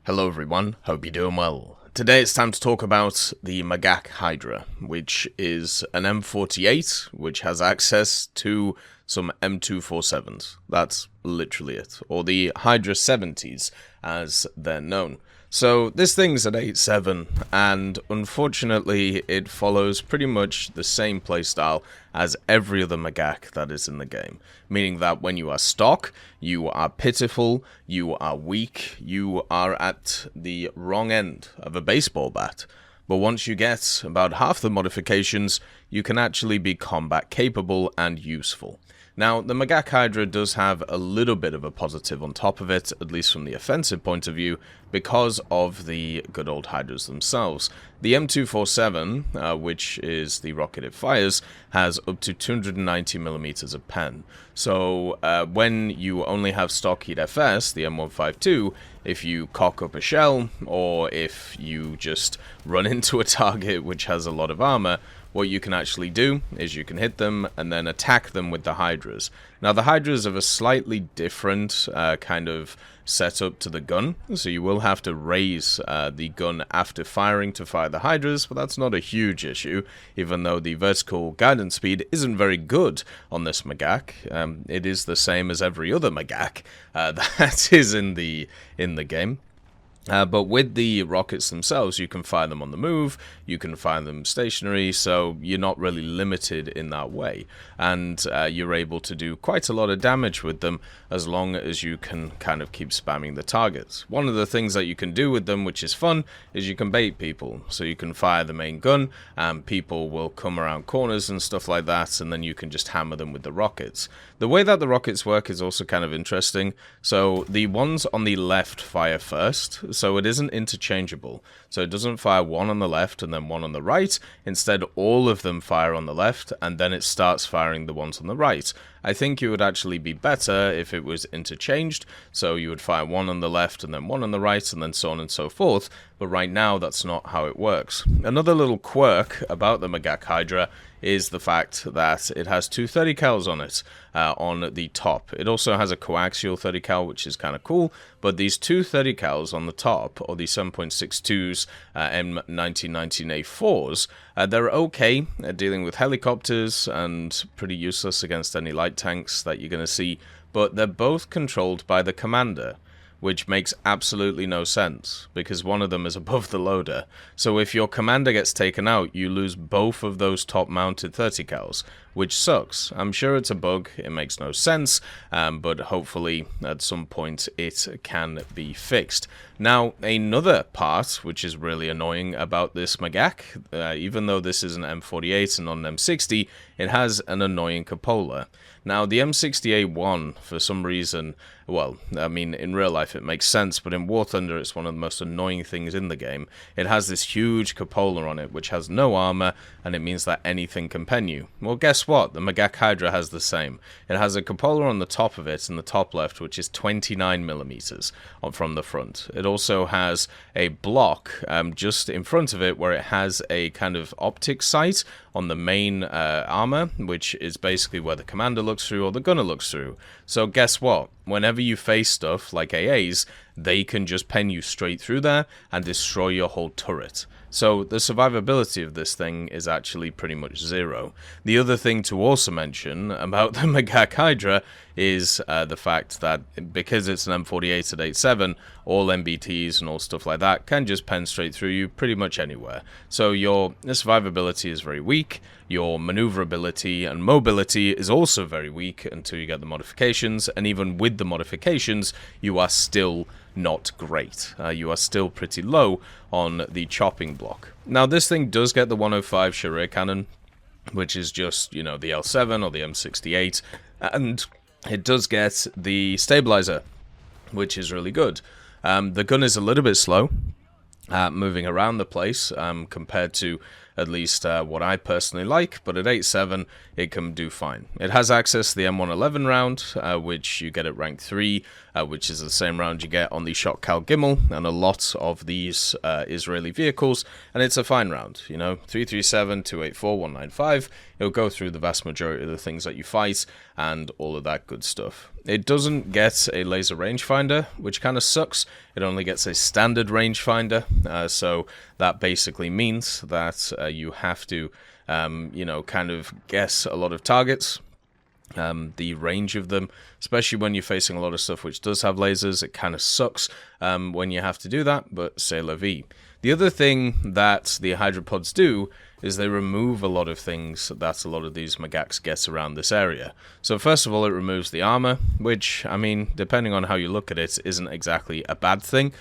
Hello everyone, hope you're doing well. Today it's time to talk about the Magach Hydra, which is an M48 which has access to some M247s. That's literally it, or the Hydra 70s as they're known. So this thing's at 8.7, and unfortunately it follows pretty much the same playstyle as every other Magach that is in the game. Meaning that when you are stock, you are pitiful, you are weak, you are at the wrong end of a baseball bat. But once you get about half the modifications, you can actually be combat capable and useful. Now, the Magach Hydra does have a little bit of a positive on top of it, at least from the offensive point of view, because of the good old Hydras themselves. The M247, which is the rocket it fires, has up to 290mm of pen. So when you only have stock heat FS, the M152, if you cock up a shell, or if you just run into a target which has a lot of armor, what you can actually do is you can hit them and then attack them with the Hydras. Now the Hydras have a slightly different kind of setup to the gun, so you will have to raise the gun after firing to fire the Hydras, but that's not a huge issue, even though the vertical guidance speed isn't very good on this Magach. It is the same as every other Magach that is in the game. But with the rockets themselves, you can fire them on the move, you can fire them stationary, so you're not really limited in that way. And you're able to do quite a lot of damage with them as long as you can kind of keep spamming the targets. One of the things that you can do with them, which is fun, is you can bait people. So you can fire the main gun, and people will come around corners and stuff like that, and then you can just hammer them with the rockets. The way that the rockets work is also kind of interesting. So the ones on the left fire first, so it isn't interchangeable. So it doesn't fire one on the left and then one on the right. Instead, all of them fire on the left, and then it starts firing the ones on the right. I think it would actually be better if it was interchanged, so you would fire one on the left and then one on the right, and then so on and so forth, but right now that's not how it works. Another little quirk about the Magach Hydra is the fact that it has two 30 cals on it, on the top. It also has a coaxial 30 cal, which is kind of cool, but these two 30 cals on the top, or the 7.62s M1919A4s, they're okay at dealing with helicopters and pretty useless against any light tanks that you're going to see, but they're both controlled by the commander, which makes absolutely no sense, because one of them is above the loader. So if your commander gets taken out, you lose both of those top-mounted 30 cals, which sucks. I'm sure it's a bug, it makes no sense, but hopefully at some point it can be fixed. Now, another part which is really annoying about this Magach, even though this is an M48 and not an M60, it has an annoying cupola. Now, the M60A1, for some reason, well, I mean, in real life it makes sense, but in War Thunder it's one of the most annoying things in the game. It has this huge cupola on it, which has no armor, and it means that anything can pen you. Well, guess what? The Magach Hydra has the same. It has a cupola on the top of it, in the top left, which is 29mm from the front. It also has a block just in front of it, where it has a kind of optic sight on the main armor, which is basically where the commander looks through or the gunner looks through. So guess what? Whenever you face stuff like AAs, they can just pen you straight through there and destroy your whole turret. So the survivability of this thing is actually pretty much zero. The other thing to also mention about the Magach Hydra is the fact that because it's an M48 at 8.7, all MBTs and all stuff like that can just pen straight through you pretty much anywhere. So your survivability is very weak, your maneuverability and mobility is also very weak until you get the modifications, and even with the modifications, you are still not great. You are still pretty low on the chopping block. Now, this thing does get the 105 Sharir cannon, which is just, you know, the L7 or the M68, and it does get the stabilizer, which is really good. The gun is a little bit slow moving around the place compared to at least what I personally like, but at 8.7 it can do fine. It has access to the M111 round, which you get at rank 3, which is the same round you get on the Shotcal Gimel and a lot of these Israeli vehicles, and it's a fine round, 337, 284, 195, it'll go through the vast majority of the things that you fight, and all of that good stuff. It doesn't get a laser rangefinder, which kind of sucks. It only gets a standard rangefinder, so that basically means that you have to, kind of guess a lot of targets, the range of them, especially when you're facing a lot of stuff which does have lasers. It kind of sucks when you have to do that, but c'est la vie. The other thing that the hydropods do is they remove a lot of things that a lot of these Magachs get around this area. So first of all, it removes the armor, which, I mean, depending on how you look at it, isn't exactly a bad thing,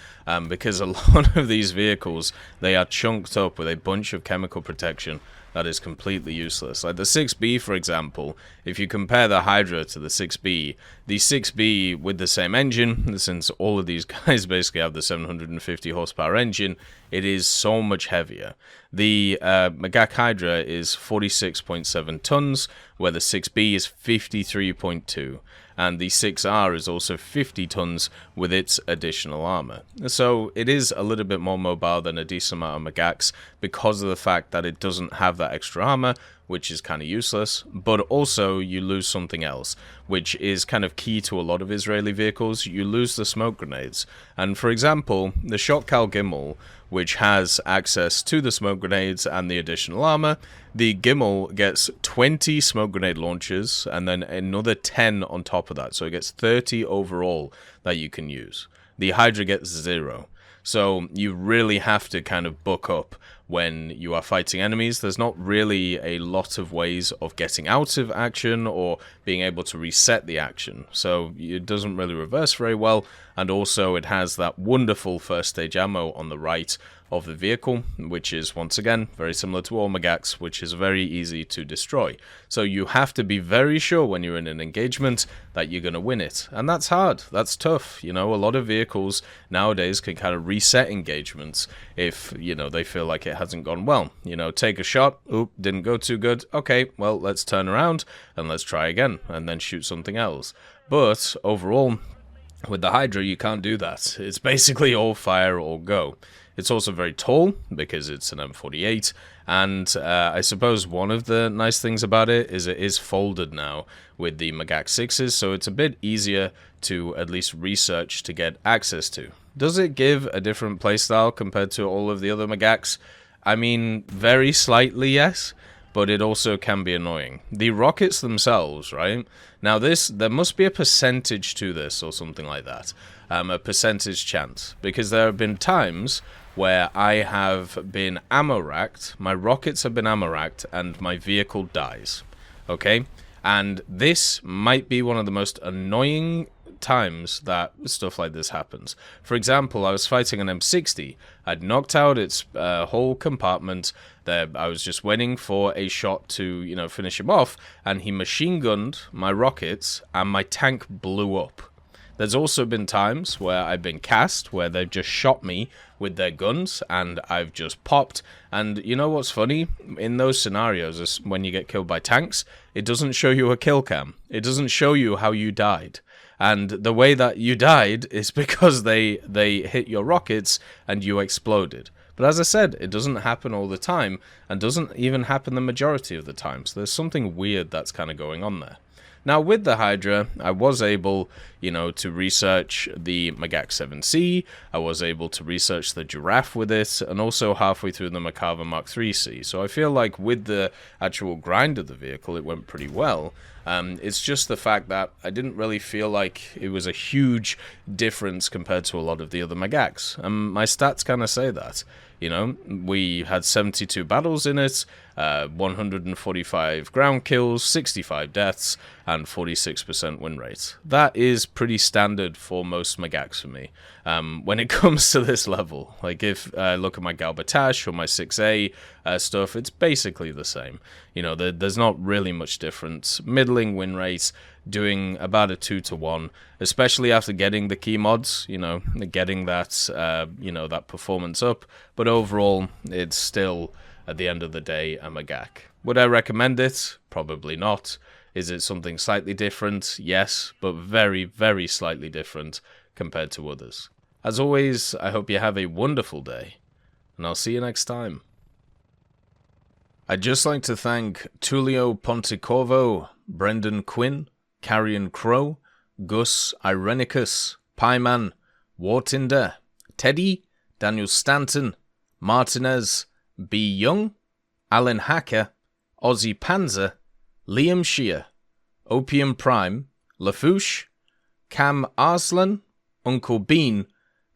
because a lot of these vehicles, they are chunked up with a bunch of chemical protection that is completely useless. Like the 6B, for example, if you compare the Hydra to the 6B with the same engine, since all of these guys basically have the 750 horsepower engine, it is so much heavier. The Magach Hydra is 46.7 tons, where the 6B is 53.2. And the 6R is also 50 tons with its additional armor. So it is a little bit more mobile than a decent amount of Magachs because of the fact that it doesn't have that extra armor, which is kind of useless, but also you lose something else, which is kind of key to a lot of Israeli vehicles. You lose the smoke grenades. And for example, the Shotcal Gimel, which has access to the smoke grenades and the additional armor, the Gimel gets 20 smoke grenade launchers and then another 10 on top of that. So it gets 30 overall that you can use. The Hydra gets 0. So you really have to kind of buck up when you are fighting enemies. There's not really a lot of ways of getting out of action or being able to reset the action. So it doesn't really reverse very well. And also it has that wonderful first stage ammo on the right of the vehicle, which is once again very similar to all Magachs, which is very easy to destroy. So you have to be very sure when you're in an engagement that you're going to win it, and that's hard, that's tough. A lot of vehicles nowadays can kind of reset engagements if they feel like it hasn't gone well. Take a shot, oop, didn't go too good, okay, well, let's turn around and let's try again and then shoot something else. But overall, with the Hydra, you can't do that. It's basically all fire or go. It's also very tall because it's an M48, and I suppose one of the nice things about it is folded now with the Magach 6s, so it's a bit easier to at least research to get access to. Does it give a different playstyle compared to all of the other Magachs? I mean, very slightly, yes, but it also can be annoying. The rockets themselves, right? Now there must be a percentage to this or something like that, a percentage chance, because there have been times where I have been ammo racked, my rockets have been ammo racked, and my vehicle dies, okay? And this might be one of the most annoying times that stuff like this happens. For example, I was fighting an M60, I'd knocked out its whole compartment, there I was just waiting for a shot to, finish him off, and he machine gunned my rockets, and my tank blew up. There's also been times where I've been cast, where they've just shot me with their guns, and I've just popped. And you know what's funny? In those scenarios, when you get killed by tanks, it doesn't show you a kill cam. It doesn't show you how you died. And the way that you died is because they hit your rockets and you exploded. But as I said, it doesn't happen all the time, and doesn't even happen the majority of the time. So there's something weird that's kind of going on there. Now, with the Hydra, I was able, to research the Magach 7C, I was able to research the Giraffe with it, and also halfway through the Makava Mark 3C. So I feel like with the actual grind of the vehicle, it went pretty well. It's just the fact that I didn't really feel like it was a huge difference compared to a lot of the other Magachs. My stats kind of say that. We had 72 battles in it, 145 ground kills, 65 deaths, and 46% win rate. That is pretty standard for most Magachs for me. When it comes to this level, like if I look at my Galbatash or my 6A stuff, it's basically the same. There's not really much difference. Middling win rates, doing about a 2-to-1, especially after getting the key mods, getting that, that performance up. But overall, it's still at the end of the day, a Magach. Would I recommend it? Probably not. Is it something slightly different? Yes, but very, very slightly different compared to others. As always, I hope you have a wonderful day, and I'll see you next time. I'd just like to thank Tullio Pontecorvo, Brendan Quinn, Carrion Crow, Gus Irenicus, Pieman, Wartinder, Teddy, Daniel Stanton, Martinez, B. Young, Alan Hacker, Ozzy Panzer, Liam Shear, Opium Prime, Lafouche, Cam Arslan, Uncle Bean,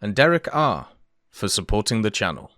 and Derek R. for supporting the channel.